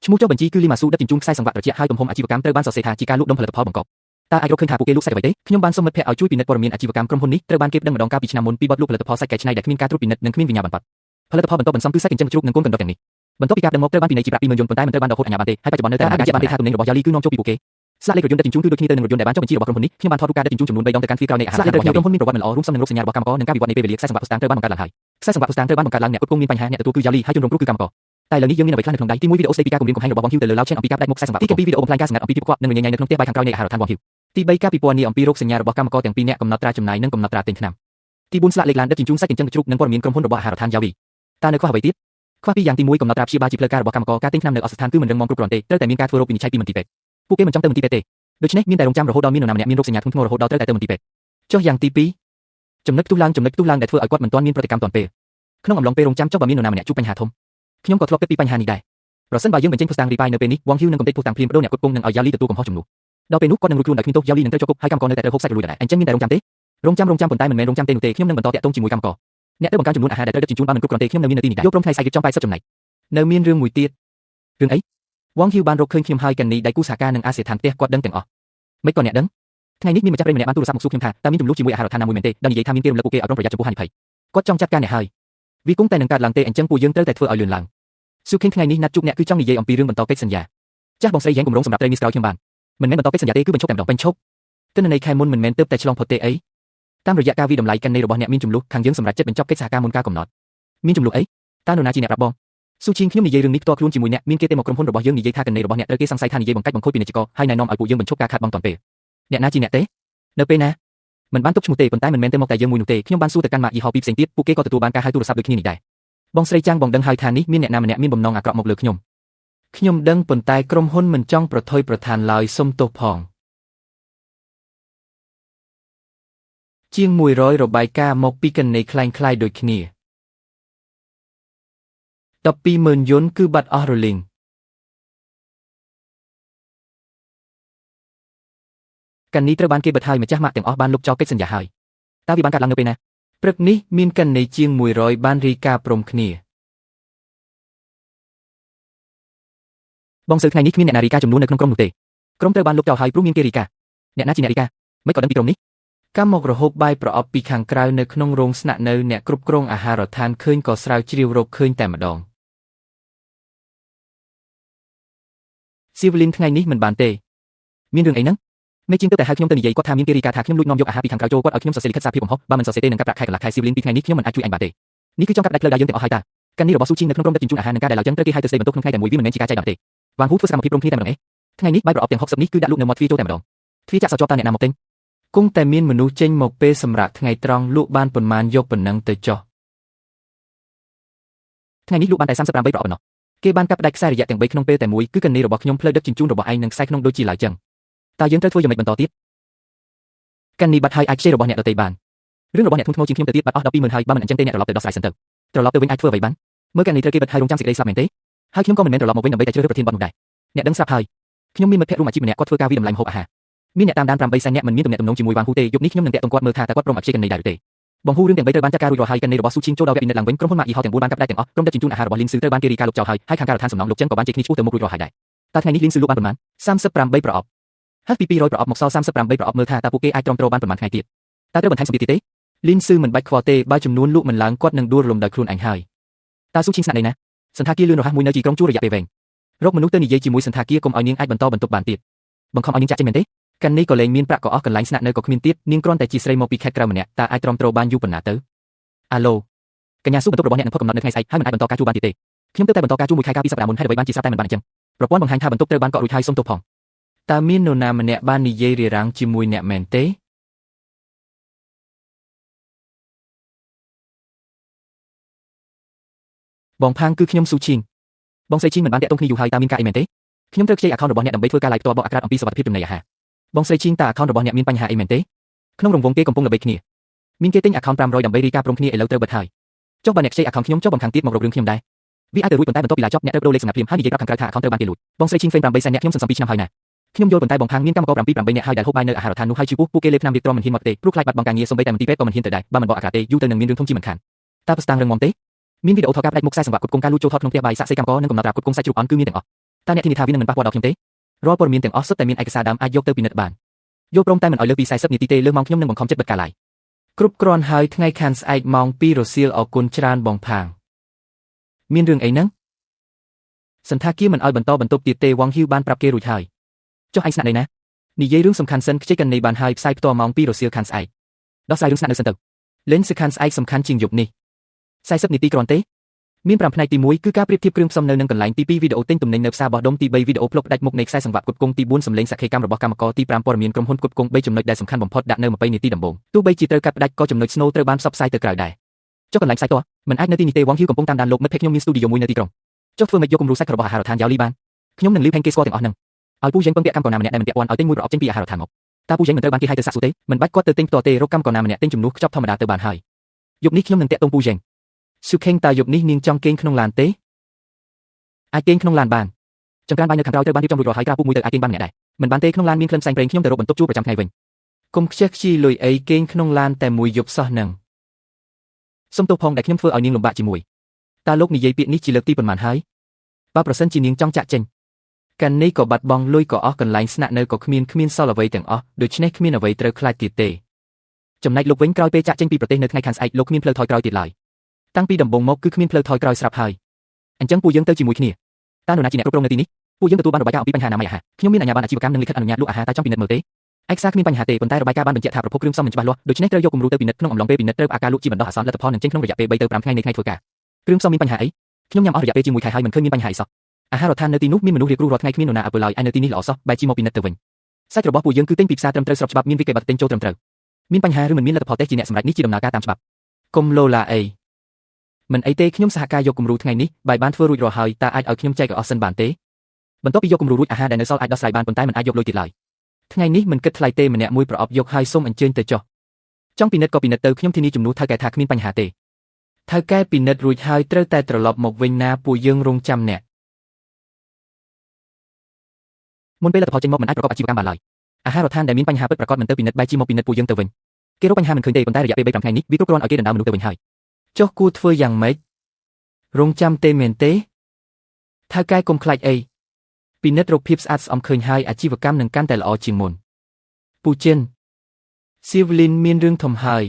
ឈ្មោះចុះបញ្ជីគឺលីម៉ាស៊ូដឹកជញ្ជូនខ្សែសង្វាក់ត្រជាក់ហើយទំហំអាជីវកម្មត្រូវបានសរសេរថាជាការលក់ដុំផលិតផលបង្កប់តើអាចរកឃើញថាពួកគេលក់សាច់អ្វីទេខ្ញុំបានសុំមិត្តភក្តិឲ្យជួយពិនិត្យព័ត៌មានអាជីវកម្មក្រុមហ៊ុននេះត្រូវបានគេប្តឹងម្ដងកាលពីឆ្នាំមុនពីបទលក់ផលិតផលសាច់កែច្នៃដែលគ្មានការត្រួតពិនិត្យនិងគ្មានវិញ្ញាបនបត្រផលិតផលបន្ទាប់បន្សំគឺសាច់ចិញ្ចឹមជ្រូកនិងកូនកណ្តុកទាំងនេះបន្ទាប់ពីការប្តឹងមកត្រូវបានពិន័យជាប្រាក់ 20,000 យន់ប៉ុន្តែមិនត្រូវបានដកហូតអាជ្ញាប័ណ្ណទេហើយបច្ចុប្បន្ននៅតែអាចបញ្ជាក់បានទេថាទំនិញរបស់យ៉ាលីគឺនាំចូលពីពួកគេស្លាកលេខរថយន្តដឹកជញ្ជូនគឺដូចគ្នាទៅនឹងរថយន្តដែលបានចុះបញ្ជីរបស់ក្រុមហ៊ុននេះខ្ញុំបានថតរូបការដឹកជញ្ជូនចំនួន3ដងទៅកាន់ទ្វារក្រោយនៃអាហារដ្ឋានរបស់ក្រុមហ៊ុនមានប្រវត្តិមិនល្អរួមសំនឹងរោគសញ្ញារបស់កម្មករនិងការវិវត្តនៃពេលវេលាខ្សែសង្វាក់ផ្សតាងត្រូវបានបង្កើតឡើងហើយខ្សែសង្វាក់ផ្សតាងត្រូវបានបង្កើតឡើងអ្នកគ្រប់គ្រងមានបញ្ហាអ្នកទទួលគឺយ៉ាលីហើយជនរងគ្រោះគឺកម្មករតែឥឡូវនេះយើងមានអ្វីខ្លះនៅក្នុងដៃទី1វីដេអូស្ដីពីការគំរាមកំហែងរបស់ Bong Hugh ទៅលើ Lau Chen អំពីការផ្ដាច់មុខខ្សែសង្វាក់ទី2វីដេអូបំផ្លាញការសម្ងាត់អំពីភាពកក់និងរញ៉េញ៉ៃនៅក្នុងផ្ទះបាយខាងក្រោយនៃអាហារដ្ឋាន Bong Hugh ទី3ការពិពណ៌នាអំពីរោគសញ្ញារបស់កម្មករទាំងពីរនាក់កំណត់ត្រាចំណាយនិងកំណត់ត្រាទិញថ្នាំទី4ស្លាកលេខឡានដឹកជញ្ជូនសាច់ចិញ្ចឹមជ្រូកនិងព័ត៌មានក្រុមហ៊ុនរបស់អាហារដ្ឋាន Yawi តើនៅខ្វះអ្វីទៀតខ្វះពីយ៉ាងទី1កំណត់ត្រាព្យាបាលជាផ្លូវការរបស់កម្មករការទិញថ្នាំនៅអស្ថានគឺមិនរឹងមាំគ្រប់គ្រាន់ទេត្រូវតែមានការធ្វើរោគវិនិច្ឆ័យពីមន្ទីរពេទ្យពួកគេមិនចង់ទៅមន្ទីរពេទ្យទេដូច្នេះមានតែរងចាំរហូតដល់មាននរណាម្នាក់មានរោគសញ្ញាធ្ងន់ធ្ងររហូតដល់ត្រូវតែទៅមន្ទីរពេទ្យចុះយ៉ាងទី2ចំណុចផ្ទុះឡើងដែលធ្វើឲ្យគាត់មិនទាន់មានប្រតិកម្មទាន់ពេលក្នុងអំឡុងពេលរងចាំចុះបើមាននរណាម្នាក់ជួបបញ្ហាធំខ្ញុំក៏ធ្លាប់គិតពីបញ្ហានេះដែរប្រសិនបើយើងបញ្ចេញភស្តុតាងរីប៉ាយនៅពេលនេះ Bong Hugh នឹងកំទេចភស្តុតាងភ្លាមបដូរអ្នកគ្រប់គ្រងនឹងឲ្យ Yawi ទទួលកំហុសជំនួសដល់ពេលនោះគាត់នឹងរួចខ្លួនដោយគ្មានទោស Yawi នឹងត្រូវជាប់គុកហើយកម្មករនៅតែត្រូវហូបសាច់រលួយដែរអញ្ចឹងមានតែរងចាំទេរងចាំប៉ុន្តែមិនមែនរងចាំទេនោះទេខ្ញុំនឹងបន្តតាក់ទងជាមួយកម្មករអ្នកទៅបង្កើនចំនួនអាហារដែលត្រូវដឹកជញ្ជូនបានមិនគ្រប់គ្រាន់ទេខ្ញុំនៅមាននាទីនេះដែរយកព្រមថ្ងៃស្អែករៀបចំ80ចំណែកនៅមានរឿងមួយទៀតរឿងអី Bong Hugh បានរកឃើញខ្ញុំហើយកានីដៃគូសហការនឹងអាសយដ្ឋានផ្ទះគាត់ដឹងទាំងអស់មិនក៏អ្នកដឹងថ្ងៃនេះមានម្ចាស់ព្រៃម្នាក់បានទូរស័ព្ទមកសួរខ្ញុំថាតើមានចំនួនជាមួយអាហារដ្ឋានណាមួយមែនទេដល់និយាយថាមានគេរំលឹកពួកគេឲ្យប្រុងប្រយ័ត្នចំពោះហានិភ័យគាត់ចង់ចាត់ការអ្នកហើយវាគង់តែនឹងកើតឡើងទេអញ្ចឹងពួកយើងត្រូវតែធ្វើឲ្យលឿនឡើងស៊ូខេងថ្ងៃនេះណាត់ជួបអ្នកគឺចង់និយាយអំពីរឿងបន្តកិច្ចសន្យាចាស់បងស្រីយ៉ាងគម្រោងសម្រាប់ត្រីមីសក្រោយខ្ញុំបានមិនមែនបន្តកិច្ចសន្យាទេគឺបញ្ឈប់តែម្ដងបញ្ឈប់ទិន្នន័យខែមុនមិនមែនទៅតែឆ្លងផុតទេអីតាមរយៈការវិដំឡៃកាន់នៃរបស់អ្នកមានចំនួនខាងយើងសម្រាប់ចិត្តបញ្ចប់កិច្ចសហការមុនការកំណត់មានចំនួនអីតើនរណាជាអ្នកប្រាប់បងស៊ូឈីងខ្ញុំនិយាយរឿងនេះផ្ទាល់ខ្លួនជាមួយអ្នកមានគេទេមកក្រុមហ៊ុនរបស់យើងនិយាយថាកាន់នៃរបស់អ្នកត្រូវគេសង្ស័យថានិយាយបង្កាច់បង្ខូចពាណិជ្ជករហើយណែនាំឲ្យពួកយើងបញ្ឈប់ការខាតបង់តាន់ពេលអ្នកណាជាអ្នកទេនៅពេលណាមិនបានទុកឈ្មោះទេប៉ុន្តែមិនមែនតែមកតែយើងមួយនោះទេខ្ញុំបានសួរទៅកាន់ម៉ាកយីហោពីផ្សេងទៀតពួកគេក៏ទទួលបានការហៅទូរស័ព្ទដូចគ្នានេះដែរបងស្រីចាំងបងដឹងហើយថានេះមានអ្នកណាម្នាក់មានបំណងអាក្រក់មកលើខ្ញុំដឹងប៉ុន្តែក្រុមហ៊ុនមិនចង់ប្រថុយប្រឋានឡើយសុំទោសផងជាង100របាយការណ៍មកពីកាន់នៃคล้ายៗដូចគ្នា12,000 យន់គឺបាត់អស់រលីងកាន់នេះត្រូវបានគេបិទហើយម្ចាស់ម៉ាកទាំងអស់បានលុបចោលកិច្ចសន្យាហើយតើវាបានកាត់ឡើងនៅពេលណាព្រឹកនេះមានកាន់នៃជាង100បានរាយការណ៍ព្រមគ្នាបងសើថ្ងៃនេះគ្មានអ្នកណារីកាចំនួននៅក្នុងក្រុមនោះទេក្រុមត្រូវបានលុបចោលហើយព្រោះមានគេរីកាអ្នកណាជាអ្នករីកាមិនក៏ដឹងពីក្រុមនេះកម្មមករហូបបាយប្រអប់ពីខាងក្រៅនៅក្នុងរោងស្នាក់នៅអ្នកគ្រប់គ្រងអាហារដ្ឋានឃើញក៏ស្រាវជ្រាវរកឃើញតែម្ដងស៊ីវលីនថ្ងៃនេះមិនបានទេមានរឿងអីហ្នឹងមេជាងទៅតែហៅខ្ញុំទៅនិយាយគាត់ថាមានគេរីកាថាខ្ញុំលួចនាំយកអាហារពីខាងក្រៅចូលគាត់ឲ្យខ្ញុំសរសេរលិខិតសារភាពកំហុសបើមិនសរសេរទេនឹងកាត់ប្រាក់ខែកន្លះខែស៊ីវលីនពីថ្ងៃនេះខ្ញុំមិនអាចជួយអញបានទេនេះគឺចង់កាត់ផ្ដាច់ផ្លូវដើរយើងទាំងអស់ហើយតាកាន់នេះរបស់ស៊ូឈីងនៅក្នុងក្រុមដឹកជញ្ជូនអាហារនិងការដែលឡើយចឹងត្រូវគេហៅទៅស្ដីបន្ទោសក្នុងថ្ងៃតែមួយវាមិនមែនជាការចែកដល់ទេវ៉ាងហ៊ូធ្វើសកម្មភាពរំគ្នាតែម្ដងឯងថ្ងៃនេះបាយប្រអប់ទាំង60នេះគឺដាក់លក់នៅមាត់ទ្វារចូលតែម្ដងទ្វារចាក់សោះជាប់តាអ្នកណាមកទិញគង់តែមានមនុស្សចេញមកពេលសម្រាប់ថ្ងៃត្រង់លក់បានប៉ុន្មានយកប៉ុណ្ណឹងទៅចុះថ្ងៃនេះលក់បានតែ38ប្រអប់ប៉ុណ្ណោះគេបានកាត់ផ្ដាច់ខ្សែរយៈទាំង3ក្នុងពេលតែមួយគឺកាន់នេះរបស់ខ្ញុំផ្លូវដឹកជញ្ជូនរបស់ឯងនឹងខ្សែក្នុងដូចជាឡើយចឹងតើយើងត្រូវធ្វើយ៉ាងម៉េចបន្តទៀតកាន់នេះបាត់ហើយអាចខ្ចីរបស់អ្នកដទៃបានរឿងរបស់អ្នកធ្ងន់ធ្ងរជាងខ្ញុំទៅទៀតបាត់អស់12,000ហើយបើមិនអញ្ចឹងទេអ្នកត្រឡប់ទៅដោះស្រាយសិនទៅត្រឡប់ទៅវិញអាចធ្វើអ្វីបានមើលកាន់នេះត្រូវគេបិទហើយរងចាំសេចក្តីស្លាប់មែនទេហើយខ្ញុំក៏មិនមែនត្រឡប់មកវិញដើម្បីតែជ្រើសរើសប្រធានបទនោះដែរអ្នកដឹងស្រាប់ហើយខ្ញុំមានមិត្តភក្តិរួមអាជីពម្នាក់គាត់ធ្វើការវិដំឡៃម្ហូបអាហារមានអ្នកតាមដាន8សែននាក់មិនមានទំនាក់ទំនងជាមួយវ៉ាងហ៊ូទេយប់នេះខ្ញុំនឹងតាក់ទងគាត់មើលថាតើគាត់ព្រមអព្យាករណីដែរឬទេបងហ៊ូរឿងទាំង3ត្រូវបានចាត់ការរួចរាល់ហើយកាន់នៃរបស់ស៊ូឈីងចូលដល់វគ្គពិនិត្យឡើងវិញក្រុមហ៊ុនម៉ាកយីហោទាំង4បានកាត់ផ្ដាច់ទាំងអស់ក្រុមដឹកជញ្ជូនអាហាររបស់លីនស៊ឺត្រូវបានគេរាយការណ៍លុបចោលហើយខាងការដ្ឋានសំណង់លោកចឹងក៏បានជិះគ្នាឈ្មោះទៅមុខរួចរាល់ហើយដែរតើថ្ងៃនេះលីនស៊ឺលក់បានប៉ុន្មាន38ប្រអប់ហើយពី200ប្រអប់មកសល់38ប្រអប់មើលថាតើពួកគេអាចទ្រាំទ្របានប៉ុន្មានថ្ងៃទៀតតើត្រូវបន្ថែមសម្ពាធទៀតទេលីនស៊ឺមិនបាច់ខ្វល់ទេបើចំនួនលក់មិនឡើងគាត់នឹងដួលរលំដោយខ្លួនឯងហើយតើស៊ូឈីងស្នាក់នៅណាសន្តាគារលឿនរហ័សមួយនៅទីក្រុងជួររយៈពេលវែងរកមនុស្សទៅនិយាយជាមួយសន្តាគារកុំឲ្យនាងអាចបន្តបន្ទប់បានទៀតបង្ខំឲ្យនាងចាក់ចេញមែនទេកាន់នេះក៏លែងមានប្រាក់ក៏អស់កន្លែងស្នាក់នៅក៏គ្មានទៀតនាងគ្រាន់តែជាស្រីមកពីខេត្តក្រៅម្នាក់តើអាចទ្រាំទ្របានយូរប៉ុណ្ណាទៅអាឡូកញ្ញាស៊ូបន្ទប់របស់អ្នកនឹងផុតកំណត់នៅថ្ងៃស្អែកហើយមិនអាចបន្តការជួបបានទៀតទេខ្ញុំទៅតែបន្តការជួបមួយខែកាលពីសប្តាហ៍មុនហេតុអ្វីបានជាស្រាប់តែមិនបានអញ្ចឹងប្រព័ន្ធបង្ហាញថាបន្ទប់ត្រូវបានកក់រួចហើយសុំទោសផងតើមាននរណាម្នាក់បាននិយាយរារាំងជាមួយអ្នកមែនទេបងផាងគឺខ្ញុំស៊ូឈីងបងស្រីឈីងមិនបានតាក់ទងគ្នាយូរហើយតើមានការអីមែនទេខ្ញុំត្រូវខ្ចី account របស់អ្នកដើម្បីធ្វើការ live ផ្ទាល់បកអាក្រាតអំពីសុវត្ថិភាពចំណីអាហារបងស្រីឈីងតើ account របស់អ្នកមានបញ្ហាអីមែនទេក្នុងរង្វង់គេកំពុងល្បីគ្នាមានគេទិញ account 500ដើម្បីរាយការណ៍ព្រមគ្នាឥឡូវត្រូវបិទហើយចុះបើអ្នកខ្ចី account ខ្ញុំចុះបំខាងទៀតមករករឿងខ្ញុំដែរវាអាចទៅរួចប៉ុន្តែបន្ទាប់ពីឡាចប់អ្នកត្រូវបដូរលេខសម្ងាត់ភ្លាមហើយនិយាយប្រាប់ខាងក្រៅថា account ត្រូវបានគេលួចបងស្រីឈីង frame 8សែនអ្នកខ្ញុំសន្សំ2ឆ្នាំហើយណាខ្ញុំយល់ប៉ុន្តែបងផាងមានកម្មករ7នាក់ហើយដែលហូបបាយនៅអាហារដ្ឋាននោះហើយជួពួកគេលេបថ្នាំរៀបទ្រាំមិនហ៊ានមកទេព្រោះខ្លាចបាត់បង់ការងារសូម្បីតែមន្ទីរពេទ្យក៏មិនហ៊ានទៅដែរបើមិនបកអាក្រាតទេយូរទៅនឹងមានរឿងធំជាមិនខានតើប្រស្តាងរឹងមាំទេមានវីដេអូថតការផ្ដាច់មុខខ្សែសង្វាក់គ្រប់គ្រងការលួចចូលថតក្នុងផ្ទះបាយសាក់សេកម្មករនិងកំណត់ត្រាគ្រប់គ្រងសាច់ជ្រូកអន់គឺមានទាំងអស់ ตาเนี่ยที่นิทาวินังมันปะปอดอกខ្ញុំទេរាល់ព័ត៌មានទាំងអស់សុទ្ធតែមានឯកសារដើមអាចយកទៅពិនិត្យបានយល់ព្រមតែមិនឲ្យលើសពី40នាទីទេលើសម៉ោងខ្ញុំនឹងបង្ខំចិត្តបិទការ live គ្រប់គ្រាន់ហើយថ្ងៃខាងស្អែកម៉ោង2រសៀលអរគុណច្រើនបងផាងមានរឿងអីហ្នឹងសន្តាគារមិនឲ្យបន្តបន្ទប់ទៀតទេវងហ៊ីវបានប្រាប់គេរួចហើយចុះឯងស្នាក់នៅណានិយាយរឿងសំខាន់សិនខ្ចីកណីបានហើយផ្សាយផ្ទាល់ម៉ោង2រសៀលខាងស្អែកដោះស្រាយរឿងស្នាក់នៅសិនទៅលេងសិខាងស្អែកសំខាន់ជាងយប់នេះ40នាទីគ្រាន់ទេមាន5ផ្នែកទី1គឺការប្រៀបធៀបគ្រឿងផ្សំនៅនឹងកន្លែងទី2វីដេអូទិញទំនិញនៅផ្សារបោះដុំទី3វីដេអូផ្លុកផ្ដាច់មុខនៃខ្សែសង្វាក់គ្រប់គងទី4សម្លេងសក្ខីកម្មរបស់កម្មករទី5ព័ត៌មានក្រុមហ៊ុនគ្រប់គង3ចំណុចដែលសំខាន់បំផុតដាក់នៅ20នាទីដំបូងទោះបីជាត្រូវកាត់ផ្ដាច់ក៏ចំណុចស្នូលត្រូវបានផ្សព្វផ្សាយទៅក្រៅដែរចុះកន្លែងផ្សាយតោះមិនអាចនៅទីនេះទេវងហ៊ីវកំពុងតាមដានលោកមិត្តភក្តិខ្ញុំមានស្ទូឌីយោមួយនៅទីក្រុងចុះធ្វើម៉េចយកគំរូសាច់របស់អាហារដ្ឋានយ៉ាវលីបានខ្ញុំនឹងលីវផេងគេស្គាល់ទាំងអស់ហ្នឹងឲ្យពូយើងពឹងពាក់កម្មករណាម្នាក់ដែលមិនពាក់ព័ន្ធឲ្យទិញមួយប្រអប់ចេញពីអាហារដ្ឋានមកតើពូយើងមិនត្រូវបានគេហៅទៅសាកសួរទេមិនបាច់គាត់ទៅទិញផ្ទាល់ទេរកកម្មករណាម្នាក់ទិញជំនួសខ្ចប់ធម្មតាទៅបានហើយយប់នេះខ្ញុំនឹងតាក់ទងពូយើងស៊ូខេងតើយប់នេះនាងចង់គេងក្នុងឡានទេអាចគេងក្នុងឡានបានចង្ក្រានបាយនៅខាងក្រោយត្រូវបានរៀបចំរួចរាល់ហើយក្រៅពូមួយទៅអាចគេងបានម្នាក់ដែរមិនបានទេក្នុងឡានមានក្លិនផ្សែងប្រេងខ្ញុំទៅរកបន្ទប់ជួលប្រចាំថ្ងៃវិញកុំខ្ជិះខ្ជាយលុយអីគេងក្នុងឡានតែមួយយប់សោះនឹងសុំទោសផងដែលខ្ញុំធ្វើឲ្យនាងលំបាកជាមួយតើលោកនិយាយពាក្យនេះជាលើកទីប៉ុន្មានហើយបើប្រសិនជានាងចង់ចាក់ចេញកាន់នេះក៏បាត់បង់លុយក៏អស់កន្លែងស្នាក់នៅក៏គ្មានសល់អ្វីទាំងអស់ដូច្នេះគ្មានអ្វីត្រូវខ្លាចទៀតទេចំណែកលោកវិញក្រោយពេលចាក់ចេញពីប្រទេសនៅថ្ងៃខាងស្អែកលោកគ្មានផ្លូវថយក្រោយទៀតឡើយតាំងពីដំបូងមកគឺគ្មានផ្លូវថយក្រោយស្រាប់ហើយអញ្ចឹងពូយើងទៅជាមួយគ្នាតើនរណាជាអ្នកគ្រប់គ្រងនៅទីនេះពូយើងទទួលបានរបាយការណ៍អំពីបញ្ហាអនាម័យអាហារខ្ញុំមានអាជ្ញាប័ណ្ណអាជីវកម្មនិងលិខិតអនុញ្ញាតលក់អាហារតើចង់ពិនិត្យមើលទេឯកសារគ្មានបញ្ហាទេប៉ុន្តែរបាយការណ៍បានបញ្ជាក់ថាប្រភពគ្រឿងផ្សំមិនច្បាស់លាស់ដូច្នេះត្រូវយកគំរូទៅពិនិត្យក្នុងអំឡុងពេលពិនិត្យត្រូវអាការលក់ជាបណ្ដោះអាសន្នលទ្ធផលនឹងចេញក្នុងរយៈពេល3ទៅ5ថ្ងៃនៃថ្ងៃធ្វើការគ្រឿងផ្សំមានបញ្ហាអីខ្ញុំញ៉ាំអស់រយៈពេលជាមួយខែហើយមិនឃើញមានបញ្ហាអីសោះអាហារដ្ឋាននៅទីនោះមានមនុស្សរៀបគ្រូរាល់ថ្ងៃគ្មាននរណាអើពើឡើយឯនៅទីនេះល្អសោះបែរជាមកពិនិត្យទៅវិញសាច់របស់ពូយើងគឺទិញពីផ្សារត្រឹមត្រូវស្របច្បាប់មានវិក័យប័ណ្ណទិញចូលត្រឹមត្រូវមានបញ្ហាឬមិនមានលទ្ធផលទេជាអ្នកសម្រេចនេះជាដំណើរការតាមច្បាប់កុំលោឡាអីមិនអីទេខ្ញុំសហការយកគំរូថ្ងៃនេះបាយបានធ្វើរួចរាល់ហើយតើអាចឲ្យខ្ញុំចែកឲ្យអស់សិនបានទេបន្ទាប់ពីយកគំរូរួចអាហារដែលនៅសល់អាចដោះស្រាយបានប៉ុន្តែមិនអាចយកលុយទៀតឡើយថ្ងៃនេះមិនគិតថ្លៃទេម្នាក់មួយប្រអប់យកហើយសូមអញ្ជើញទៅចុះចង់ពិនិត្យក៏ពិនិត្យទៅខ្ញុំធានាជំនួសថៅកែថាគ្មានបញ្ហាទេថៅកែពិនិត្យរួចហើយត្រូវតែត្រឡប់មកវិញណាពួកយើងរងចាំអ្នកមុនពេលលទ្ធផលចេញមកមិនអាចប្រកបអាជីវកម្មបានឡើយអាហារដ្ឋានដែលមានបញ្ហាពិតប្រាកដមិនទៅពិនិត្យបែរជាមកពិនិត្យពួកយើងទៅវិញគេរកបញ្ហាមិនឃើញទេប៉ុន្តែរយៈពេល3-5ថ្ងៃនេះវាគ្រប់គ្រាន់ឲ្យគេដណ្ដើមមនុស្សទៅវិញហើយចុះគួរធ្វើយ៉ាងម៉េចរងចាំទេមែនទេថៅកែកុំខ្លាចអីពិនិត្យរកភាពស្អាតស្អំឃើញហើយអាជីវកម្មនឹងកាន់តែល្អជាងមុនពូចិនសៀវលីនមានរឿងធំហើយ